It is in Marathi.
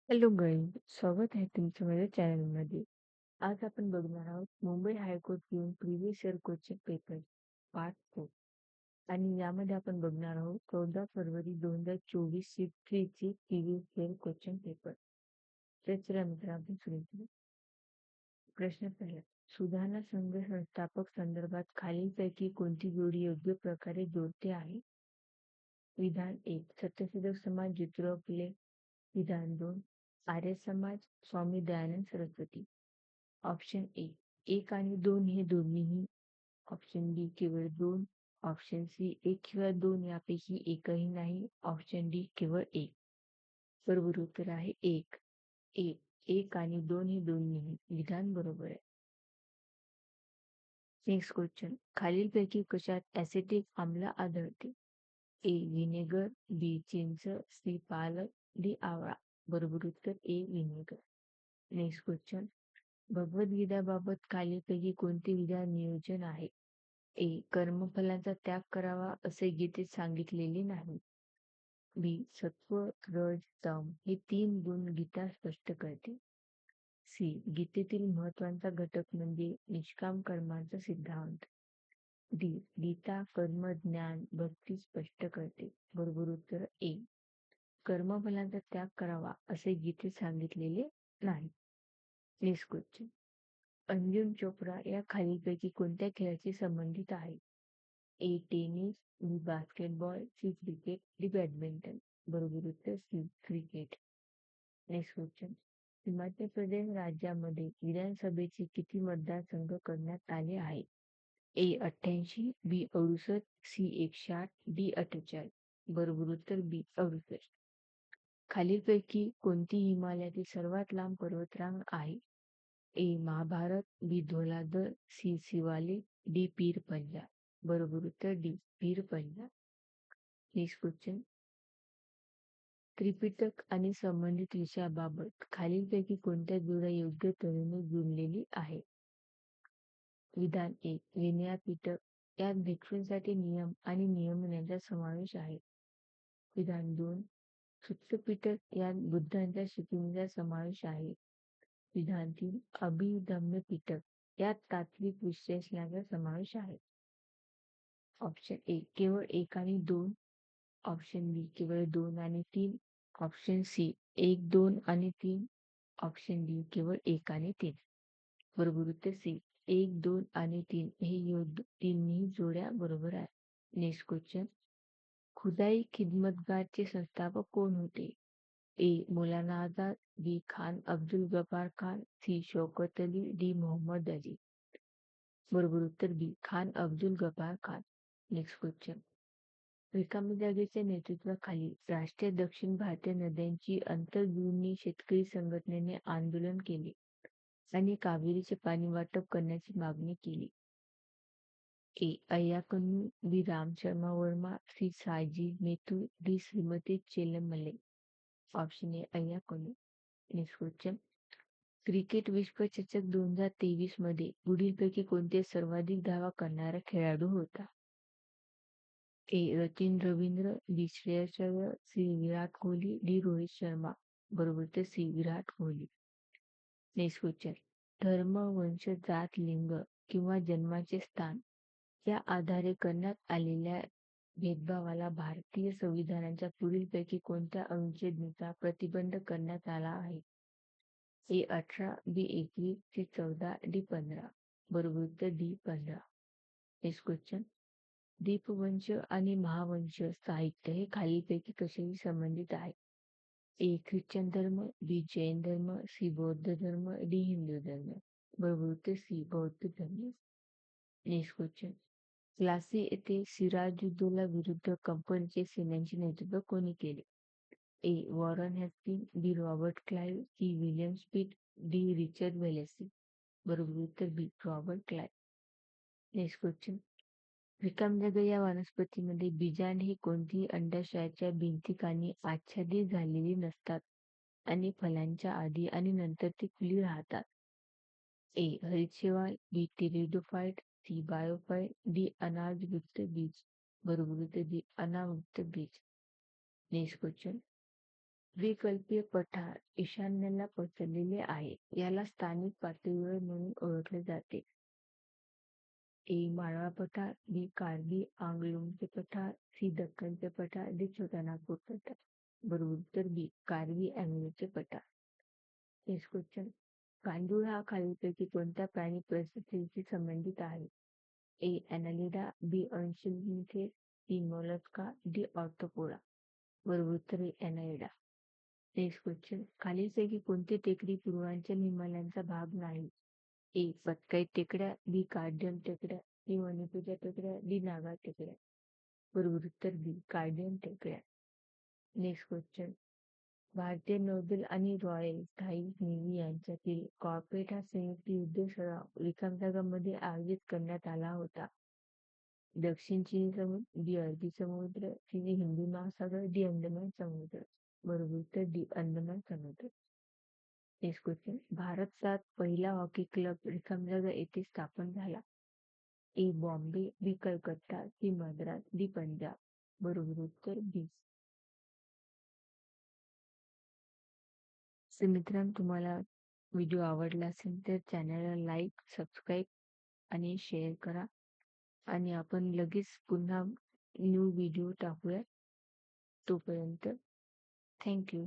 हॅलो गाईज, स्वागत आहे तुमचं माझ्या चॅनलमध्ये. आज आपण बघणार आहोत मुंबई हायकोर्ट येऊन previous year question paper part 4. आणि यामध्ये आपण बघणार आहोत 14 फरवरी 2024 ची 3 ची प्रिव्हियस इयर क्वेश्चन पेपर. तर चला मित्र, आपण सुरू करू. प्रश्न पहिला. सुधारणा संघ संस्थापक संदर्भात खालीलपैकी कोणती जोडी योग्य प्रकारे जोडते आहे? विधान 1 सत्यशोधक समाज ज्योतिराव फुले. विधान 2 आर्य समाज स्वामी दयानंद सरस्वती. ऑप्शन ए 1 आणि 2 हे दोन्हीही. ऑप्शन बी केवळ 2. ऑप्शन सी 1 किंवा 2 यापैकी एकही नाही. ऑप्शन डी केवळ 1. बरोबर उत्तर आहे 1. 1 आणि 2 हे दोन्हीही. विधान बरोबर आहे. Next question. खालीलपैकी कशात ऍसिटिक आम्ल आढळते? ए विनेगर, बी चिंच, सी पालक, डी आवळा. बरोबर उत्तर ए विनेगर. Next question. भगवद्गीताबाबत खालीलपैकी कोणते विधान नियोजन आहे? ए कर्मफलांचा त्याग करावा असे गीतेत सांगितलेले नाही. बी सत्व, रज, तम हे 3 गुण गीता स्पष्ट करते. सी गीतेतील महत्वाचा घटक म्हणजे निष्काम कर्माचा सिद्धांत. डी गीता कर्म ज्ञान भक्ती स्पष्ट करते. बरोबर उत्तर ए कर्मफलांचा त्याग करावा असे गीतेत सांगितलेले नाही. Next question. अंजुम चोप्रा या खालीलपैकी कोणत्या खेळाशी संबंधित आहे? A tennis, B basketball, C cricket, D badminton. बरोबर उत्तर C cricket. Next question. Himachal Pradesh राज्यामध्ये विधानसभेचे किती मतदारसंघ करण्यात आले आहे? A 88, B 68, C 160, D 48. बरोबर उत्तर बी 68. खालीलपैकी कोणती हिमालयातील सर्वात लांब पर्वतरांग आहे? A Mahabharat, B Dhauladhar, C Shivalik, D Pir Punjab. बरोबर उत्तर D Pir Punjab. Next question. Tripitaka आणि संबंधित विषयाबाबत खालीलपैकी कोणत्या जोड्या योग्य तऱ्हेने जुळलेली आहे? विधान 1 विनया पिटक यात भिक्षूंसाठी नियम आणि नियमन यांचा समावेश आहे. विधान 2 सुत्त पिटक यात बुद्धांच्या शिकवणीचा समावेश आहे. विधान 3 अभिधम्य पिटक यात तात्विक विश्लेषणाचा समावेश आहे. ऑप्शन ए केवळ 1 आणि 2. ऑप्शन बी केवळ 2 आणि 3. ऑप्शन सी 1, 2 आणि 3. ऑप्शन डी केवळ 1 आणि 3. बरोबर उत्तर सी 1, 2 आणि 3 हे तिन्ही जोड्या बरोबर आहे. Next question. खुदाई खिदमतगारचे संस्थापक कोण होते? A Maulana Azad, B Khan Abdul Gaffar Khan, C Shaukat Ali, D Mohammad Ali. बरोबर उत्तर B Khan Abdul Gaffar Khan. Next question. रिकामी जागेच्या नेतृत्वाखाली राष्ट्रीय दक्षिण भारतीय नद्यांची आंतरजुळणी शेतकरी संघटनेने आंदोलन केले आणि कावेरीचे पाणी वाटप करण्याची मागणी केली. A Ayyakannu, B Ram Sharma Verma, C Saiji Mathew, D Shrimati Chellammal. Option A Ayyakannu. Next question. Cricket विश्वचषक 2023 मध्ये पुढीलपैकी कोणते सर्वाधिक धावा करणारा खेळाडू होता? A Sachin Ravindra, B Shreyas Iyer, C Virat Kohli, D Rohit Sharma. बरोबर ते C Virat Kohli. Next question. धर्म, वंश, जात, लिंग किंवा जन्माचे स्थान या आधारे करण्यात आलेल्या भेदभावाला भारतीय संविधानाच्या पुढीलपैकी कोणत्या अनुच्छेदानुसार प्रतिबंध करण्यात आला आहे? ए 18, बी 21, सी 14, डी 15. बरोबर उत्तर डी 15. Next question. दीपवंश आणि महावंश साहित्य हे खालीलपैकी कशाशी संबंधित आहे? ए ख्रिश्चन धर्म, बी जैन धर्म, सी बौद्ध धर्म, डी हिंदू धर्म. बरोबर उत्तर सी बौद्ध धर्म. Next question. प्लासी येथे सिराजुद्दौला विरुद्ध कंपनीचे सैन्याचे नेतृत्व कोणी केले? A Warren Hastings, B Robert Clive, C William Pitt, D Richard Wellesley. बरोबर उत्तर B Robert Clive. Next question. रिकाम जागा या वनस्पतीमध्ये बीजांड ही कोणतीही अंडाशयाच्या भिंतिकांनी आच्छादित झालेली नसतात आणि फलांच्या आधी आणि नंतर ती खुली राहतात. ए हरित शेवाळ, बी टेरिडोफाइट, सी बायोफाइट, डी अनावृत्त बीज. बरोबर उत्तर डी अनावृत्त बीज. Next question. द्विकल्पीय पठार ईशान्येला पसरलेले आहे. याला स्थानिक पातळीवर म्हणून ओळखले जाते. ए. माळवा पठार, बी. कार्बी आंग्लोमचे पठार, सी. दक्खनचे पठार, डी. छोटानागपूर पठार. बरोबर उत्तर बी. कार्बी आंग्लोमचे पठार. Next question. गांडूळ हा खालीलपैकी कोणत्या प्राणी परिस्थितीशी संबंधित आहे? ए. ॲनालिडा, बी. अंशिलिथे, सी. Mollusca, D. ऑर्थोपोडा. बरोबर उत्तर आहे ॲनालिडा. Next question. खालीलपैकी कोणती टेकडी पूर्वांचल हिमालयाचा भाग नाही? ए. पतकाई टेकड्या, बी. कार्डियन टेकड्या, सी. मणिपूरच्या टेकड्या, डी. नागा टेकड्या. बरोबर उत्तर बी. कार्डियन टेकड्या. Next question. भारतीय नौदल आणि रॉयल थाई नेव्ही यांच्यातील कॉर्पेट हा संयुक्त युद्ध सराव विक्रमगडमध्ये आयोजित करण्यात आला होता. दक्षिण चीन समुद्र, डी. अरबी समुद्र, सी. हिंदी महासागर, डी. अंदमान समुद्र. बरोबर उत्तर डी. अंदमान समुद्र. Next question. भारतात पहिला हॉकी क्लब विक्रमगड येथे स्थापन झाला. ए. बॉम्बे, बी. कलकत्ता, सी. मद्रास, डी. पंजाब. बरोबर उत्तर बी. तर मित्रांनो, तुम्हाला व्हिडिओ आवडला असेल तर चॅनलला लाईक, सबस्क्राईब आणि शेअर करा. आणि आपण लगेच पुन्हा न्यू व्हिडिओ टाकूया. तोपर्यंत थँक्यू.